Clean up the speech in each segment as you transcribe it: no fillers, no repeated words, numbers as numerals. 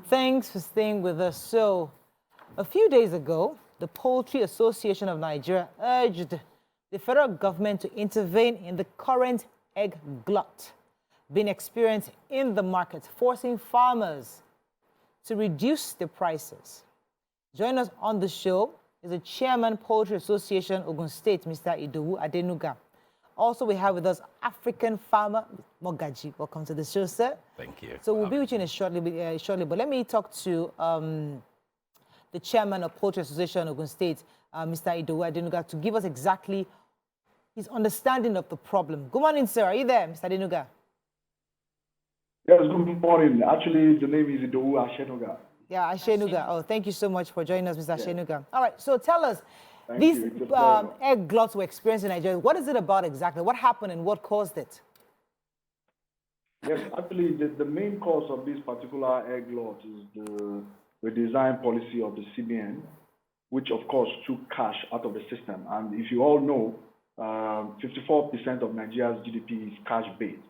Thanks for staying with us. So, a few days ago, the Poultry Association of Nigeria urged the federal government to intervene in the current egg glut being experienced in the market, forcing farmers to reduce the prices. Join us on the show is the chairman, Poultry Association, Ogun State, Mr. Idowu Adenuga. Also, we have with us African farmer, Mogaji. Welcome to the show, sir. Thank you. So we'll be with you in a shortly, but let me talk to the chairman of Poultry Association, Ogun State, Mr. Idowu Adenuga, to give us exactly his understanding of the problem. Good morning, sir. Are you there, Mr. Adenuga? Yes, good morning. Actually, the name is Idowu Adenuga. Yeah, Adenuga. Oh, thank you so much for joining us, Mr. Adenuga. All right, so tell us, Thank these you. egg gluts we're experiencing in Nigeria, what is it about exactly? What happened and what caused it? Yes, actually, the main cause of this particular egg glut is the redesign policy of the CBN, which of course took cash out of the system. And if you all know, 54% of Nigeria's GDP is cash-based.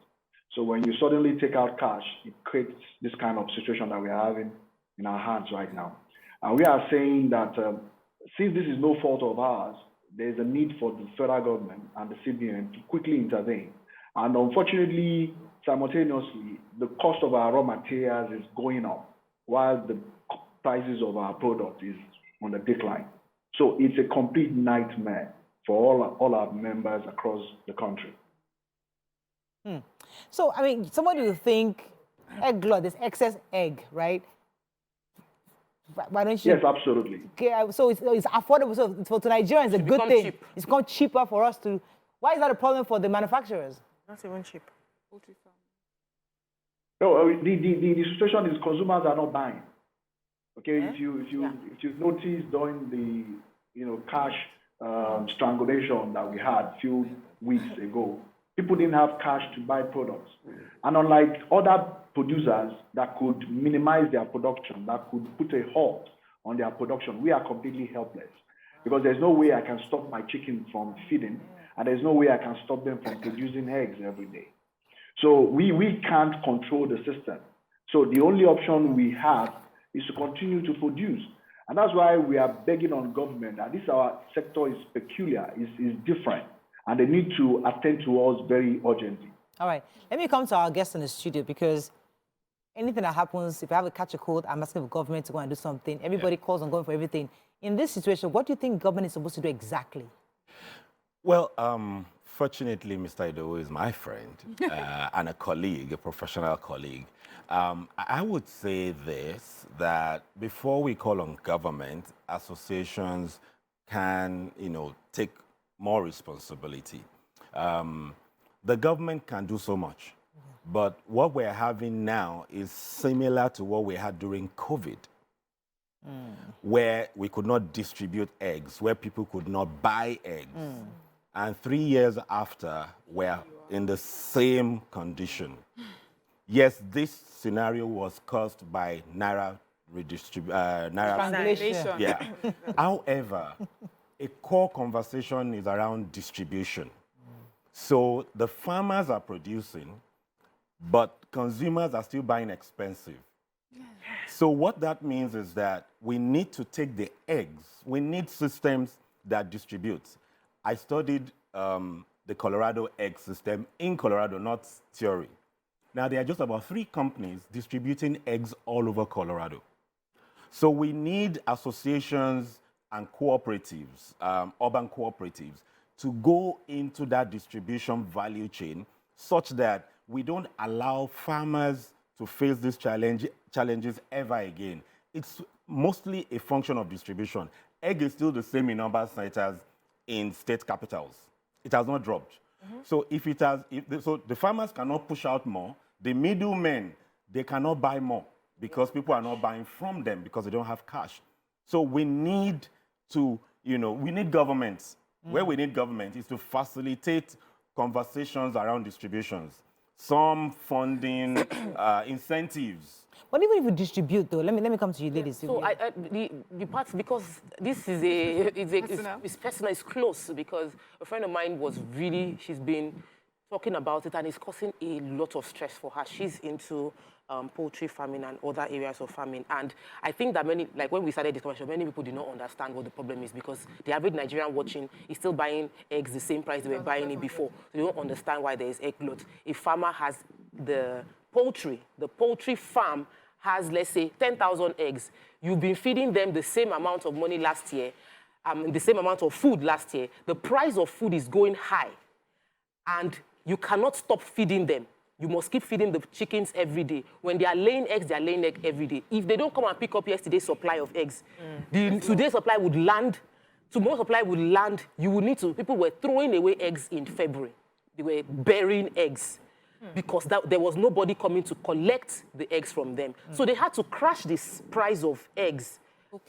So when you suddenly take out cash, it creates this kind of situation that we're having in our hands right now. And we are saying that since this is no fault of ours, there's a need for the federal government and the CBN to quickly intervene. And unfortunately, simultaneously, the cost of our raw materials is going up while the prices of our product is on the decline. So it's a complete nightmare for all our members across the country. So, I mean, somebody will think egg glut, there's excess egg, right? Why don't you? Yes, absolutely. Okay, so it's affordable. So for to Nigerians, it's a good thing. Cheap. It's become cheaper for us to. Why is that a problem for the manufacturers? Not even cheap. No, the situation is consumers are not buying. Okay, if you notice during the cash strangulation that we had a few weeks ago, people didn't have cash to buy products, and unlike other producers that could minimize their production, that could put a halt on their production, we are completely helpless because there's no way I can stop my chicken from feeding, and there's no way I can stop them from producing eggs every day. So we can't control the system. So the only option we have is to continue to produce. And that's why we are begging on government that this our sector is peculiar, is different, and they need to attend to us very urgently. All right, let me come to our guest in the studio because anything that happens, if I have a catch a cold, I'm asking the government to go and do something. Everybody calls on going for everything. In this situation, what do you think government is supposed to do exactly? Well, fortunately, Mr. Idowu is my friend and a colleague, a professional colleague. I would say this, that before we call on government, associations can, take more responsibility. The government can do so much, but what we're having now is similar to what we had during COVID, where we could not distribute eggs, where people could not buy eggs. And 3 years after, we're in the same condition. Yes, this scenario was caused by Naira Strangulation. Yeah. However, a core conversation is around distribution. So the farmers are producing, but consumers are still buying expensive. So what that means is that we need to take the eggs. We need systems that distribute. I studied the Colorado egg system in Colorado, not theory. Now, there are just about 3 companies distributing eggs all over Colorado. So we need associations and cooperatives, urban cooperatives, to go into that distribution value chain such that we don't allow farmers to face these challenges ever again. It's mostly a function of distribution. Egg is still the same in number centers in state capitals. It has not dropped. So so the farmers cannot push out more. The middlemen, they cannot buy more because people are not buying from them because they don't have cash. So we need to, we need governments. Where we need government is to facilitate conversations around distributions, some funding, incentives. But even if you distribute, though, let me come to you, ladies. So the part, because this is it's personal, it's close, because a friend of mine was really, she's been talking about it, and it's causing a lot of stress for her. She's into poultry farming and other areas of farming. And I think that many, like when we started this conversation, many people do not understand what the problem is because the average Nigerian watching is still buying eggs the same price they were buying it before. So they don't understand why there is egg glut. A farmer has the poultry farm has, let's say, 10,000 eggs. You've been feeding them the same amount of money last year, the same amount of food last year. The price of food is going high, and you cannot stop feeding them. You must keep feeding the chickens every day. When they are laying eggs, they are laying eggs every day. If they don't come and pick up yesterday's supply of eggs, today's supply would land, tomorrow's supply would land. You would need to, people were throwing away eggs in February. They were burying eggs because there was nobody coming to collect the eggs from them. So they had to crash this price of eggs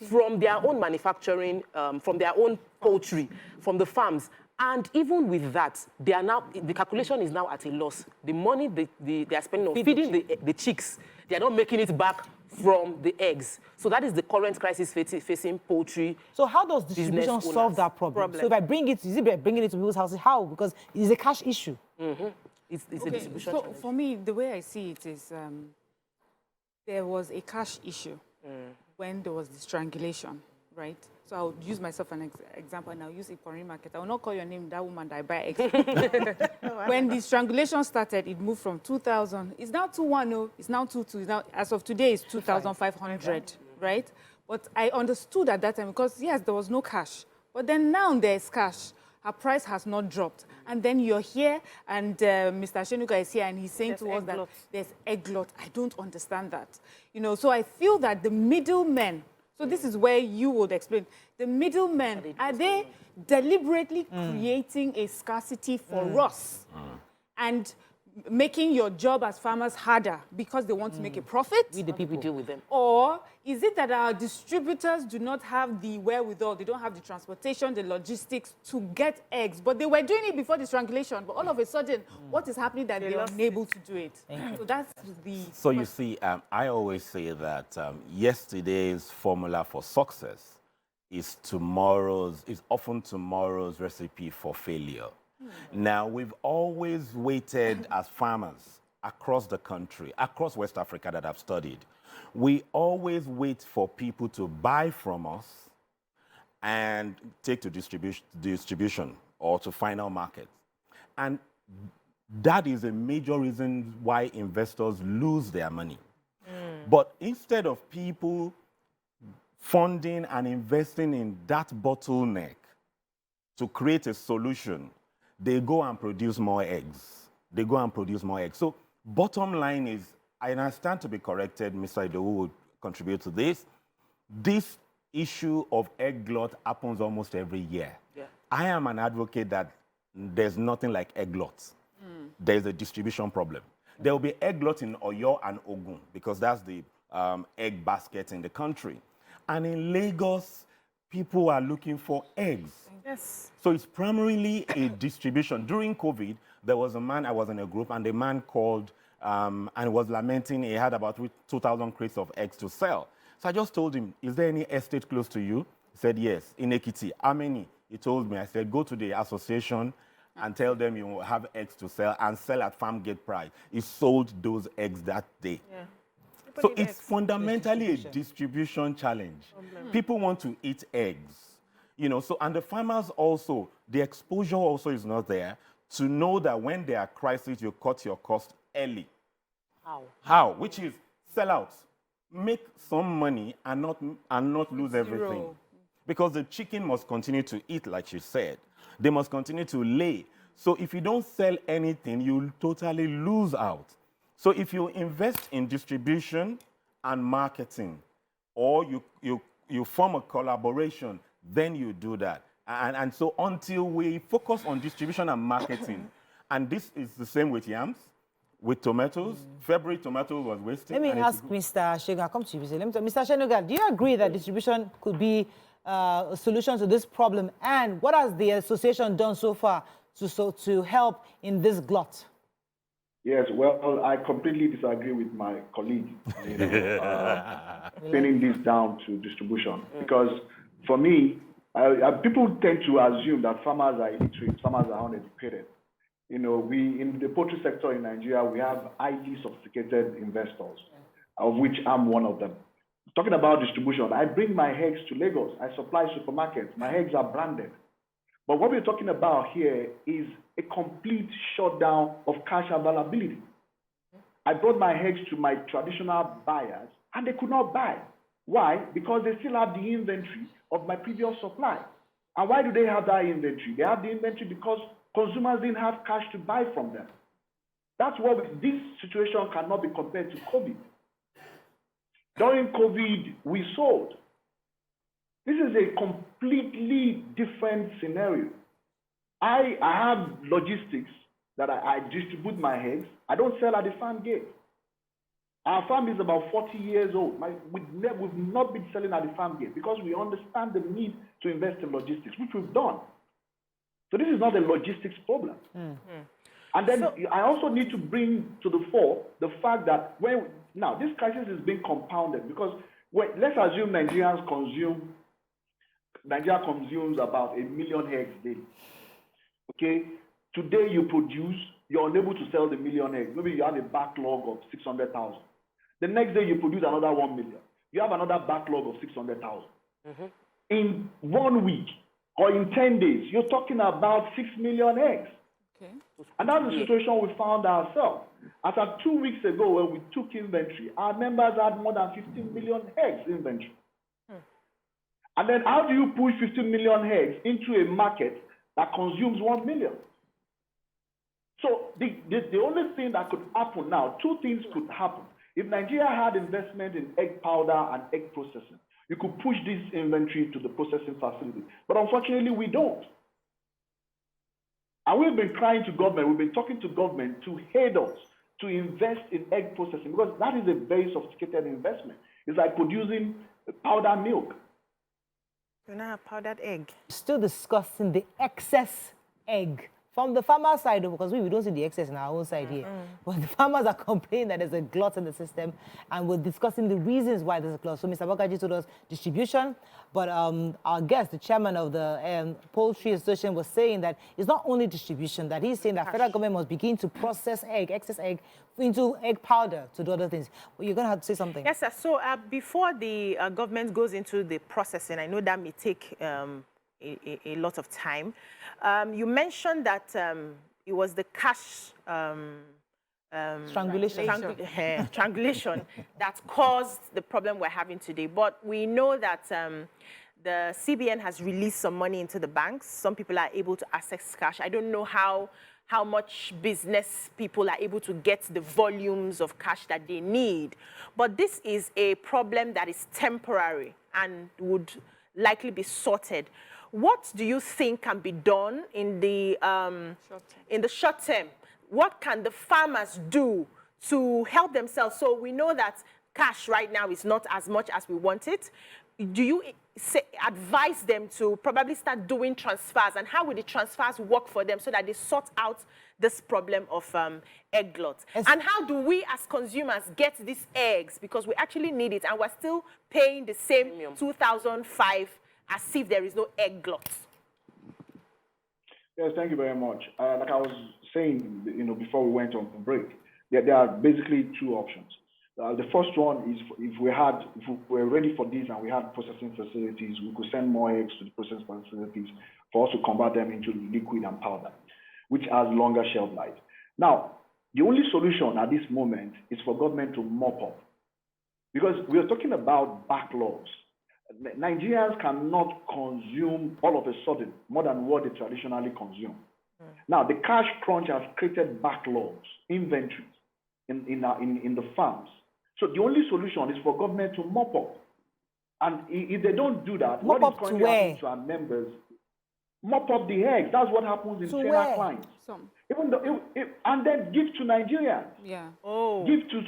from their own manufacturing, from their own poultry, from the farms. And even with that, they are now, the calculation is now at a loss. The money they are spending on feeding the chicks, they are not making it back from the eggs. So that is the current crisis facing poultry. So how does distribution solve that problem? So if I bring it, is it by bringing it to people's houses? How? Because it's a cash issue. It's a distribution challenge. For me, the way I see it is there was a cash issue when there was the strangulation, right? So I'll use myself an example, and I'll use Ipori Market. I will not call your name, that woman that I buy eggs. When the strangulation started, it moved from 2,000. It's now 2,100. It's now 2,200. It's now, as of today, it's 2,500, right? But I understood at that time because, yes, there was no cash. But then now there's cash. Her price has not dropped. And then you're here, and Mr. Shenuka is here, and he's saying to us that there's egg glut. I don't understand that. You know, so I feel that the middlemen, so this is where you would explain. The middlemen, are they deliberately creating a scarcity for us and making your job as farmers harder because they want to make a profit? We, the people, deal with them. Or is it that our distributors do not have the wherewithal, they don't have the transportation, the logistics to get eggs, but they were doing it before the strangulation, but all of a sudden, what is happening that they are unable to do it? So that's the... So you see, I always say that yesterday's formula for success is often tomorrow's recipe for failure. Now, we've always waited as farmers across the country, across West Africa that I've studied. We always wait for people to buy from us and take to distribution or to final market. And that is a major reason why investors lose their money. But instead of people funding and investing in that bottleneck to create a solution, they go and produce more eggs. They go and produce more eggs. So bottom line is, and I stand to be corrected, Mr. Idowu would contribute to this, this issue of egg glut happens almost every year. I am an advocate that there's nothing like egg glut. There's a distribution problem. There will be egg glut in Oyo and Ogun because that's the egg basket in the country. And in Lagos, people are looking for eggs. Yes. So it's primarily a distribution. During COVID, there was a man, I was in a group, and the man called and was lamenting he had about 2,000 crates of eggs to sell. So I just told him, is there any estate close to you? He said, yes, in Ekiti. How many? He told me. I said, go to the association and tell them you have eggs to sell and sell at farm gate price. He sold those eggs that day. So it's fundamentally a distribution challenge. People want to eat eggs, you know. So, and the farmers also, the exposure also is not there to know that when there are crises, you cut your cost early. How? Which is sell out, make some money and not lose everything. Because the chicken must continue to eat, like you said. They must continue to lay. So if you don't sell anything, you'll totally lose out. So if you invest in distribution and marketing, or you form a collaboration, then you do that. And so until we focus on distribution and marketing, and this is the same with yams, with tomatoes, February tomatoes was wasted. Let me ask Mr. Shenuga, I'll come to you. Mr. Shenuga, do you agree that distribution could be a solution to this problem? And what has the association done so far to help in this glut? Yes, well, I completely disagree with my colleague, pinning this down to distribution. Because for me, people tend to assume that farmers are illiterate, farmers are uneducated. You know, we in the poultry sector in Nigeria, we have highly sophisticated investors, of which I'm one of them. Talking about distribution, I bring my eggs to Lagos. I supply supermarkets. My eggs are branded. But what we're talking about here is a complete shutdown of cash availability. I brought my eggs to my traditional buyers, and they could not buy. Why? Because they still have the inventory of my previous supply. And why do they have that inventory? They have the inventory because consumers didn't have cash to buy from them. That's what this situation cannot be compared to COVID. During COVID, we sold. This is a completely different scenario. I have logistics that I distribute my eggs. I don't sell at the farm gate. Our farm is about 40 years old. We've not been selling at the farm gate because we understand the need to invest in logistics, which we've done. So this is not a logistics problem. And then I also need to bring to the fore the fact that now this crisis is being compounded because let's assume Nigeria consumes about 1 million eggs daily. Okay, today you're unable to sell the 1 million eggs. Maybe you have a backlog of 600,000. The next day you produce another 1 million. You have another backlog of 600,000. In 1 week or in 10 days, you're talking about 6 million eggs. Okay. And that's the situation we found ourselves. As of 2 weeks ago, when we took inventory, our members had more than 15 million eggs inventory. And then how do you push 15 million eggs into a market that consumes 1 million? So the only thing that could happen now, two things could happen. If Nigeria had investment in egg powder and egg processing, you could push this inventory to the processing facility. But unfortunately, we don't. And we've been crying to government, we've been talking to government to aid us to invest in egg processing because that is a very sophisticated investment. It's like producing powdered milk. You now have powdered egg. Still discussing the excess egg from the farmer side, because we don't see the excess in our own side here. But the farmers are complaining that there's a glut in the system, and we're discussing the reasons why there's a glut. So Mr. Bakaji told us distribution, but our guest, the chairman of the Poultry Association, was saying that it's not only distribution, that he's saying that federal government must begin to process excess egg, into egg powder to do other things. Well, you're going to have to say something. Yes, sir. So before the government goes into the processing, I know that may take a lot of time. You mentioned that it was the cash strangulation that caused the problem we're having today. But we know that the CBN has released some money into the banks. Some people are able to access cash. I don't know how much business people are able to get the volumes of cash that they need. But this is a problem that is temporary and would likely be sorted. What do you think can be done in the short term? What can the farmers do to help themselves? So we know that cash right now is not as much as we want it. Do you advise them to probably start doing transfers? And how will the transfers work for them so that they sort out this problem of egg glut? And how do we as consumers get these eggs? Because we actually need it, and we're still paying the same 2005 as if there is no egg glut. Yes, thank you very much. Like I was saying, before we went on break, there are basically two options. The first one is if we're ready for this and we had processing facilities, we could send more eggs to the processing facilities for us to convert them into liquid and powder, which has longer shelf life. Now, the only solution at this moment is for government to mop up, because we are talking about backlogs. Nigerians cannot consume all of a sudden more than what they traditionally consume. Now, the cash crunch has created backlogs, inventories in the farms. So the only solution is for government to mop up. And if they don't do that, what is going to happen to our members? Mop up the eggs. That's what happens in trainer clients. Even though and then give to Nigerians. Yeah. Oh. Give to.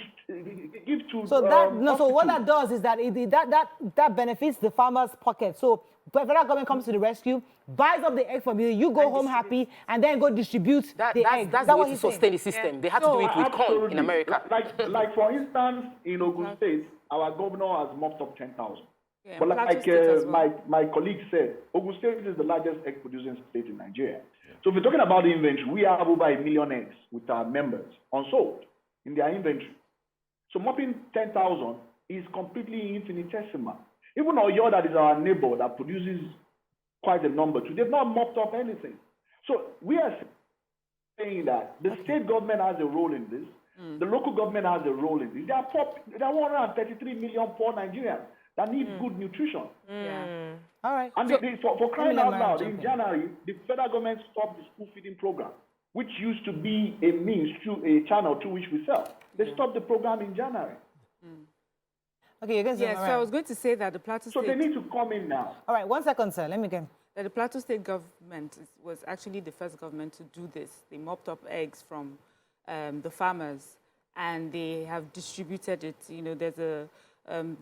So so what that does is that that benefits the farmer's pocket. So federal government comes to the rescue, buys up the egg from you, you go home happy, and then go distribute the egg. That's the way to sustain the system. Yeah. They have to do it with corn in America. Like for instance, in Ogun State, our governor has mopped up 10,000. Yeah, But Plateau like State as well. my colleague said, Ogun State is the largest egg producing state in Nigeria. So if we're talking about the inventory, we have over 1 million eggs with our members unsold in their inventory. So mopping 10,000 is completely infinitesimal. Even Oyo, that is our neighbor that produces quite a number too, they've not mopped up anything. So we are saying that the state government has a role in this, the local government has a role in this. There are 133 million poor Nigerians that need good nutrition. Yeah. All right. And for crying out loud, in January, the federal government stopped the school feeding program, which used to be a means through a channel through which we sell. They stopped the program in January. Okay, you guys. Yeah, so I was going to say that the Plateau So State... they need to come in now. All right, 1 second, sir. Let me get. That the Plateau State government was actually the first government to do this. They mopped up eggs from the farmers, and they have distributed it. You know, there's a...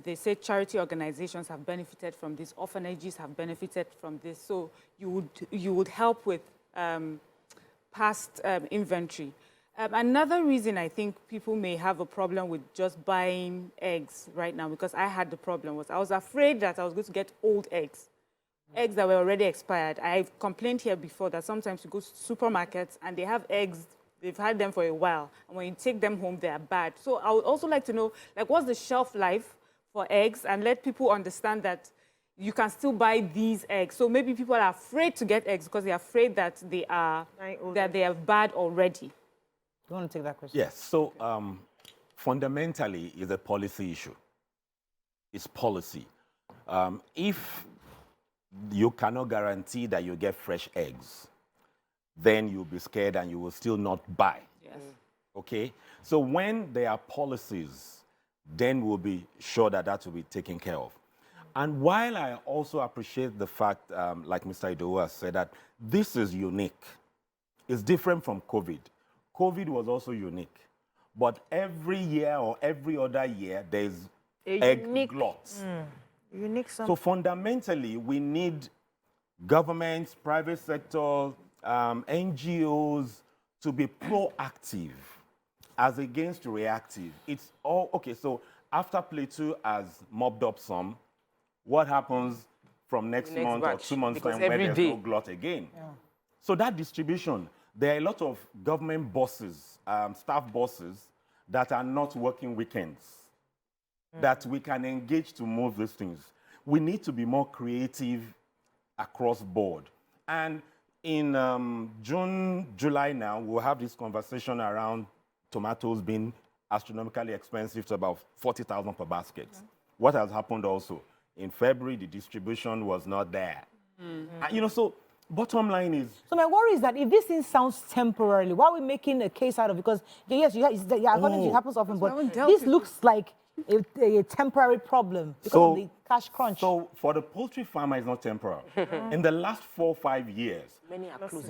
they say charity organizations have benefited from this, orphanages have benefited from this. So you would help with past inventory. Another reason I think people may have a problem with just buying eggs right now, because I had the problem, was I was afraid that I was going to get old eggs, eggs that were already expired. I've complained here before that sometimes you go to supermarkets and they have eggs, they've had them for a while, and when you take them home, they are bad. So I would also like to know, like, what's the shelf life for eggs, and let people understand that you can still buy these eggs. So maybe people are afraid to get eggs because they're afraid that they are bad already. You want to take that question? Yes. So fundamentally, it's a policy issue. It's policy. If you cannot guarantee that you get fresh eggs, then you'll be scared and you will still not buy. Yes. Okay? So when there are policies, then we'll be sure that that will be taken care of. And while I also appreciate the fact, like Mr. Idowu has said, that this is unique, it's different from COVID. COVID was also unique. But every year or every other year, there's egg gluts. Unique So fundamentally, we need governments, private sector, NGOs to be proactive as against reactive. It's all, okay, so after Plateau has mopped up some, what happens from next month or 2 months' time where there's no glut again? Yeah. So that distribution, there are a lot of government bosses, staff bosses, that are not working weekends, that we can engage to move these things. We need to be more creative across board. And in June, July now, we'll have this conversation around tomatoes being astronomically expensive to about 40,000 per basket. What has happened also? In February, the distribution was not there. And, you know, so bottom line is... So my worry is that if this thing sounds temporarily, why are we making a case out of it? Because, yes, according to it happens often, but this looks like a temporary problem because of the cash crunch. So for the poultry farmer, it's not temporary. In the last 4 or 5 years,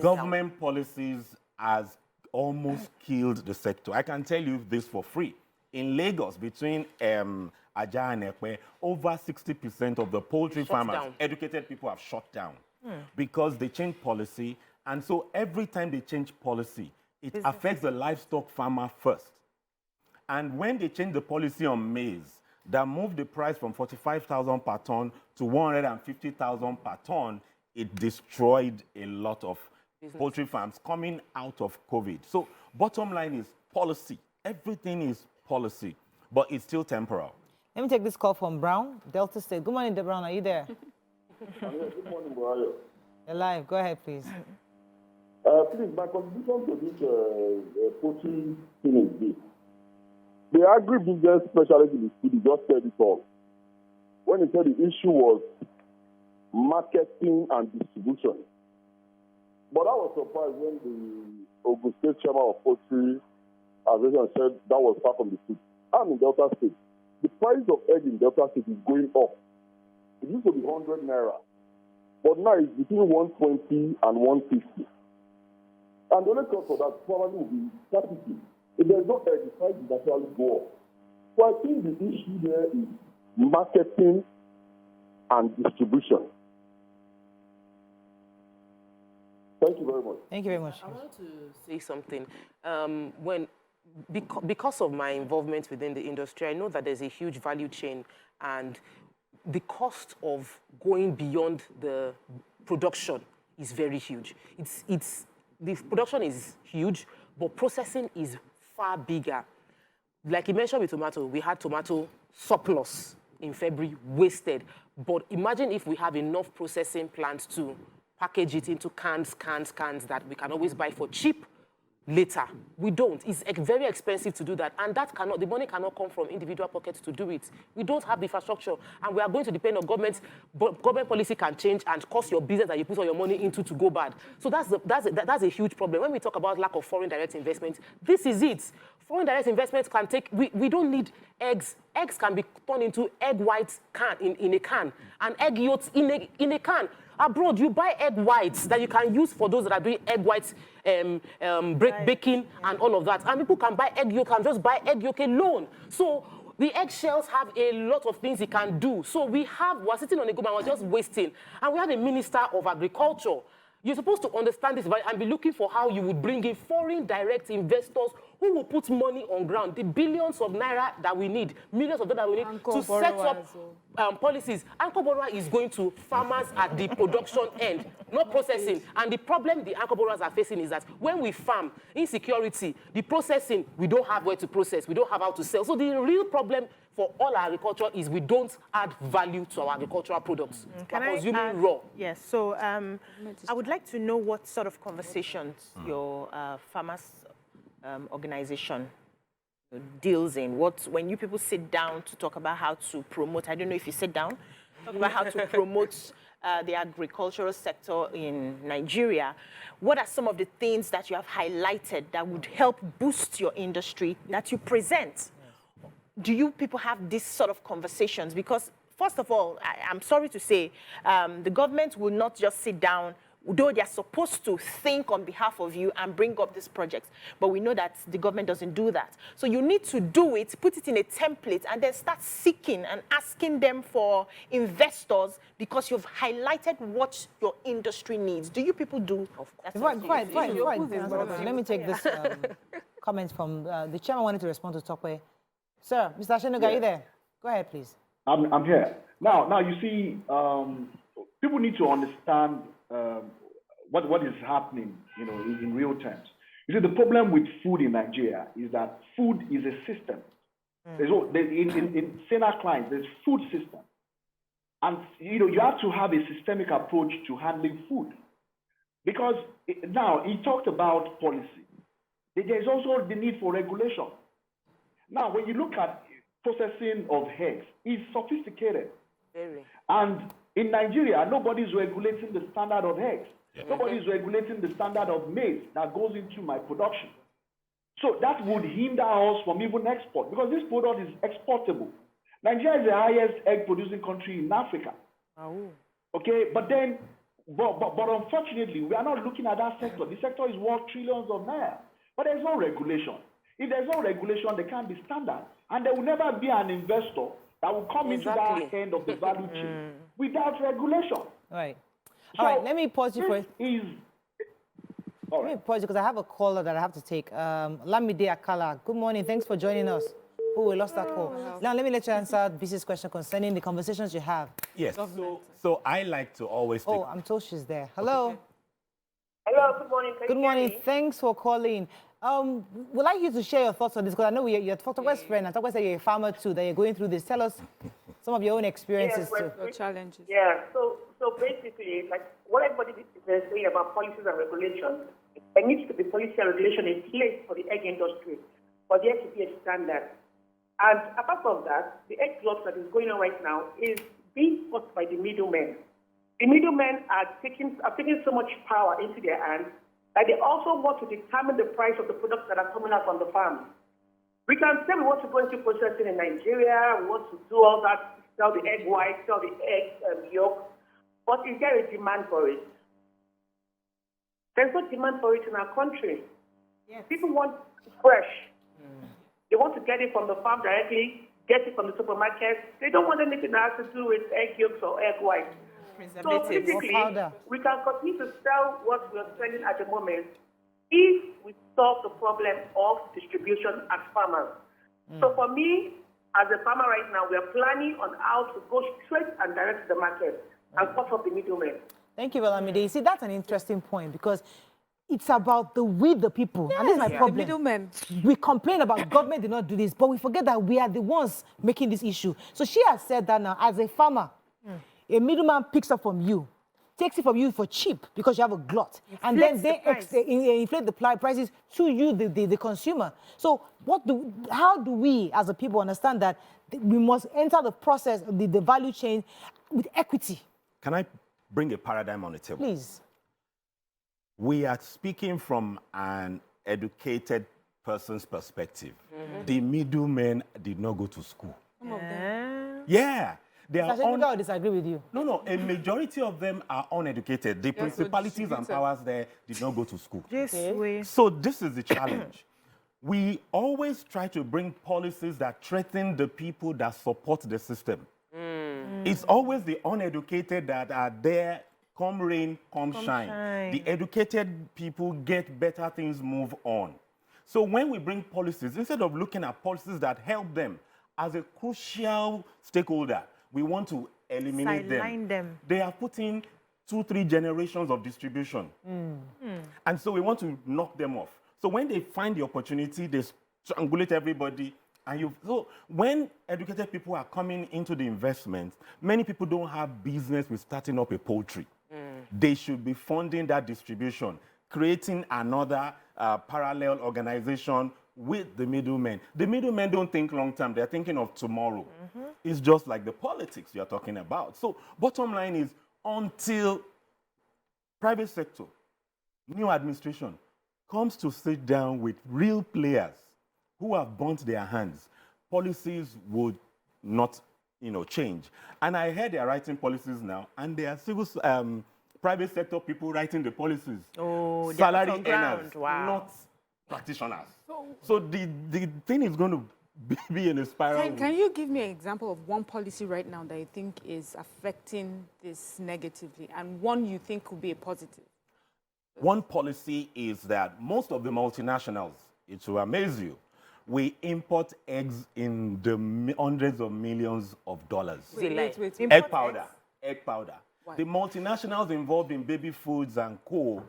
government policies has almost killed the sector. I can tell you this for free. In Lagos, between Aja and Ekwe, over 60% of the poultry farmers, educated people, have shut down because they changed policy. And so every time they change policy, it affects the livestock farmer first. And when they changed the policy on maize, that moved the price from 45,000 per ton to 150,000 per ton, it destroyed a lot of poultry farms coming out of COVID. So bottom line is policy. Everything is policy, but it's still temporal. Let me take this call from Brown, Delta State. Good morning, Brown. Are you there? Good morning, Brian. You're live. Go ahead, please. Please, my contribution to this poultry thing is this. The agribusiness specialist in the studio just said it all. When he said the issue was marketing and distribution. But I was surprised when the Ogun State chairman of Poultry Association said that was far from the truth. I'm in Delta State. The price of egg in Delta State is going up. It used to be 100 naira, but now it's between 120 and 150. And the only cause for that probably will be scarcity. If there's no egg, the price will actually go up. So I think the issue there is marketing and distribution. Thank you very much. Thank you very much. I want to say something. Because of my involvement within the industry, I know that there's a huge value chain, and the cost of going beyond the production is very huge. The production is huge, but processing is far bigger. Like you mentioned with tomato, we had tomato surplus in February, wasted. But imagine if we have enough processing plants to package it into cans that we can always buy for cheap later. We don't. It's very expensive to do that. And the money cannot come from individual pockets to do it. We don't have the infrastructure. And we are going to depend on government. But government policy can change and cause your business that you put all your money into to go bad. So that's a huge problem. When we talk about lack of foreign direct investment, this is it. Foreign direct investment can take, we don't need eggs. Eggs can be turned into egg whites in a can, and egg yolks in a can. Abroad, you buy egg whites that you can use for those that are doing egg whites, baking and all of that. And people can buy egg yolk and just buy egg yolk alone. So the eggshells have a lot of things it can do. So we're sitting on a government, we're just wasting. And we have a Minister of Agriculture. You're supposed to understand this and be looking for how you would bring in foreign direct investors who will put money on ground, the billions of naira that we need, millions of dollars that we need to set up policies. Anchor borrower is going to farmers at the production end, not processing. And the problem the anchor borrowers are facing is that when we farm, insecurity, the processing, we don't have where to process, we don't have how to sell. So the real problem for all our agriculture is we don't add value to our agricultural products. Can We're consuming raw. Yes, so I would like to know what sort of conversations your farmers organization deals in. When you people sit down to talk about how to promote, I don't know if you sit down, talk about how to promote the agricultural sector in Nigeria, what are some of the things that you have highlighted that would help boost your industry that you present? Do you people have this sort of conversations? Because first of all, I'm sorry to say, the government will not just sit down, though they're supposed to think on behalf of you and bring up these projects. But we know that the government doesn't do that. So you need to do it, put it in a template, and then start seeking and asking them for investors because you've highlighted what your industry needs. Do you people do? Right. Let me take this comment from the chairman wanted to respond to Tokwe. Sir, Mr. Ashenoga, are you there? Go ahead, please. I'm here. Now you see, people need to understand what is happening, in real terms. You see, the problem with food in Nigeria is that food is a system. In Senate clients, there's food system. And, you have to have a systemic approach to handling food. Because now, he talked about policy. There's also the need for regulation. Now, when you look at processing of eggs, it's sophisticated. Very. And in Nigeria, nobody's regulating the standard of eggs. Yeah. Nobody's regulating the standard of maize that goes into my production. So that would hinder us from even export, because this product is exportable. Nigeria is the highest egg-producing country in Africa. Oh. Okay, but unfortunately, we are not looking at that sector. The sector is worth trillions of naira, but there's no regulation. If there's no regulation, there can't be standard. And there will never be an investor that will come into that end of the value chain without regulation. All right. All right, let me pause you for... Let me pause you because I have a caller that I have to take. Lamide Akala, good morning. Thanks for joining us. Oh, we lost that call. Now, let me let you answer BC's question concerning the conversations you have. Yes. So I like to always take... Oh, I'm told she's there. Hello. Okay. Hello, good morning. Good morning. Thanks for calling. We'd like you to share your thoughts on this, because I know you're Tokwe's friend, and Tokwe said you're a farmer too, that you're going through this. Tell us some of your own experiences too. Your challenges. Yeah, so basically, like what everybody is saying about policies and regulations, there needs to be policy and regulation in place for the egg industry, for the egg to be a standard. And apart from that, the egg glut that is going on right now is being forced by the middlemen. The middlemen are taking so much power into their hands that they also want to determine the price of the products that are coming out from the farm. We can say we want to go into processing in Nigeria, we want to do all that, sell the egg white, sell the egg yolk, but is there a demand for it? There's no demand for it in our country. Yes. People want fresh. They want to get it from the farm directly, get it from the supermarket. They don't want anything that has to do with egg yolks or egg whites. So basically, we can continue to sell what we are selling at the moment if we solve the problem of distribution as farmers. So for me, As a farmer right now, we are planning on how to go straight and direct to the market and cut off the middlemen. Thank you, Velamide. You see, that's an interesting point because it's about the people. Yes, and this is my problem. The middlemen. We complain about government did not do this, but we forget that we are the ones making this issue. So she has said that now, as a farmer, a middleman picks up from you, takes it from you for cheap because you have a glut. And then they inflate the prices to you, the consumer. So how do we, as a people, understand that we must enter the process of the value chain with equity? Can I bring a paradigm on the table? Please. We are speaking from an educated person's perspective. The middlemen did not go to school. Some of them. Yeah. They are I disagree with you. No, a majority of them are uneducated. The principalities and powers there did not go to school. So this is the challenge. We always try to bring policies that threaten the people that support the system. It's always the uneducated that are there, come rain, come shine. The educated people get better things, move on. So when we bring policies, instead of looking at policies that help them as a crucial stakeholder, we want to eliminate them. They are putting 2-3 generations of distribution. And so we want to knock them off. So when they find the opportunity, they strangulate everybody. And so when educated people are coming into the investment, many people don't have business with starting up a poultry. They should be funding that distribution, creating another parallel organization with the middlemen. The middlemen don't think long term, they're thinking of tomorrow. It's just like the politics you're talking about. So bottom line is, until private sector, new administration comes to sit down with real players who have burnt their hands, policies would not change. And I heard they're writing policies now, and there are private sector people writing the policies. Oh, salary earners, not practitioners. So the thing is going to be in a spiral. Can you give me an example of one policy right now that you think is affecting this negatively and one you think could be a positive? One policy is that most of the multinationals, it will amaze you, we import eggs in the hundreds of millions of dollars. Wait. Egg powder. Why? The multinationals involved in baby foods and co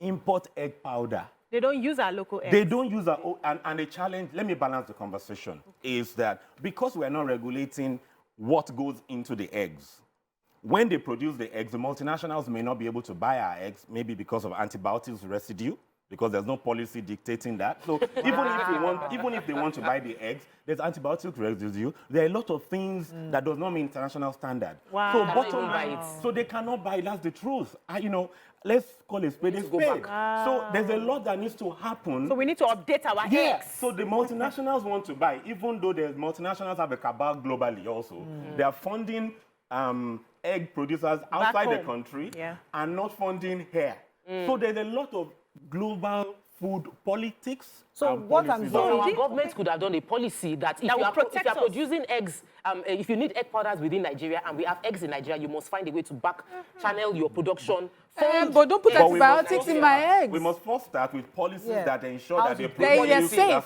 import egg powder. They don't use our local eggs. They don't use our own, and the challenge, let me balance the conversation, is that because we're not regulating what goes into the eggs, when they produce the eggs, the multinationals may not be able to buy our eggs, maybe because of antibiotics residue, because there's no policy dictating that. So even if they want to buy the eggs, there's antibiotic residue. There are a lot of things that does not meet international standard. Wow. So bottom line, so they cannot buy. That's the truth. Let's call it spade a spade. So there's a lot that needs to happen. So we need to update our eggs. So the multinationals want to buy, even though the multinationals have a cabal globally also. They are funding egg producers outside the country and not funding here. So there's a lot of global food politics. So what I'm saying, our government could have done a policy that if you are producing eggs, if you need egg powders within Nigeria and we have eggs in Nigeria, you must find a way to channel your production. But don't put antibiotics in my eggs. We must first start with policies that ensure that they produce safe,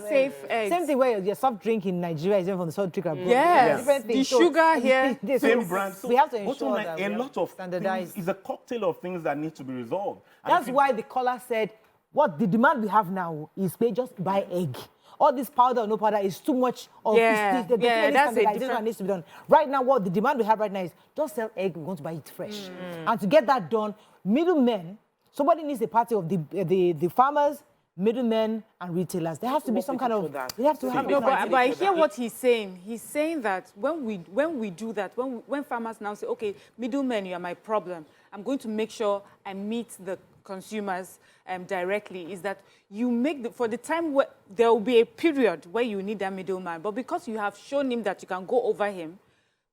safe eggs. Same thing where your soft drink in Nigeria is even from the soft drink abroad. Yes, the sugar here. Same brand. So we have to ensure that a lot of standardized. Things is a cocktail of things that need to be resolved. That's why the caller said, what the demand we have now is they just buy egg. All this powder or no powder is too much of that's a different that needs to be done. Right now, what the demand we have right now is just sell egg, we want to buy it fresh. And to get that done, middlemen, somebody needs a party of the farmers, middlemen, and retailers. There has to be some kind of they have to have but I hear what he's saying. He's saying that when we do that, when farmers now say, okay, middlemen, you are my problem, I'm going to make sure I meet the consumers directly, is that you make for the time where there will be a period where you need that middleman, but because you have shown him that you can go over him,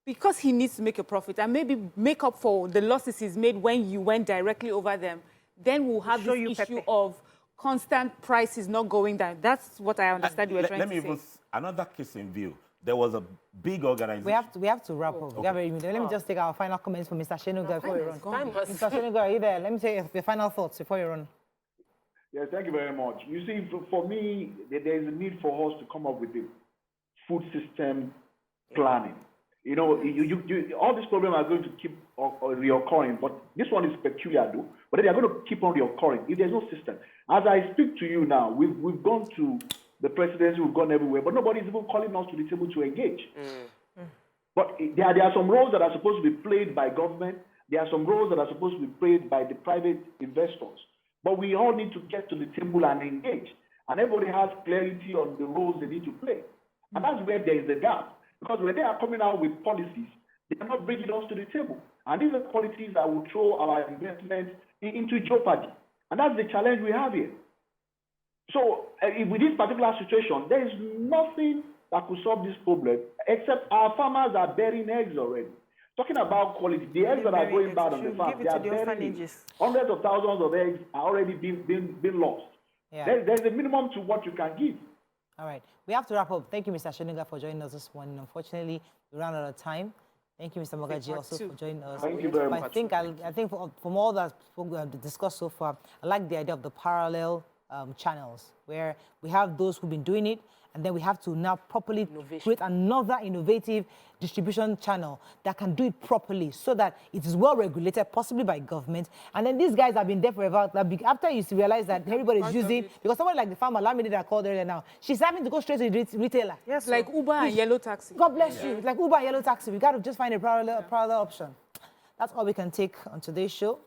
because he needs to make a profit and maybe make up for the losses he's made when you went directly over them, then we'll have this issue of constant prices not going down. That's what I understand you were trying to say. Let me even another case in view. There was a big organization. We have to wrap up. Okay. Let me just take our final comments from Mr. Shenuga before we run. Mr. Shenuga, are you there? Let me take your final thoughts before you run. Yes, thank you very much. You see, for me, there is a need for us to come up with a food system planning. You know, all these problems are going to keep reoccurring, but this one is peculiar though. But they are going to keep on reoccurring if there's no system. As I speak to you now, we've gone to the presidency, we've gone everywhere, but nobody's even calling us to the table to engage. But there are some roles that are supposed to be played by government. There are some roles that are supposed to be played by the private investors. But we all need to get to the table and engage. And everybody has clarity on the roles they need to play. And that's where there is a gap. Because when they are coming out with policies, they are not bringing us to the table. And these are policies that will throw our investments into jeopardy. And that's the challenge we have here. So with this particular situation, there is nothing that could solve this problem except our farmers are burying eggs already. Talking about quality, the eggs that are going bad on the farm, they are burying. Hundreds of thousands of eggs are already being lost. Yeah. There's a minimum to what you can give. All right. We have to wrap up. Thank you, Mr. Shoninga, for joining us this morning. Unfortunately, we ran out of time. Thank you, Mr. Mogaji, also for joining us. Thank you very much. I think from all that we have discussed so far, I like the idea of the parallel channels, where we have those who've been doing it, and then we have to now properly create another innovative distribution channel that can do it properly so that it is well regulated, possibly by government. And then these guys have been there forever. After you realize that everybody's using, because someone like the farmer, Lamidi, that I called earlier now, she's having to go straight to the retailer. Yes, like Uber and Yellow Taxi. God bless you. It's like Uber and Yellow Taxi. We got to just find a parallel option. That's all we can take on today's show.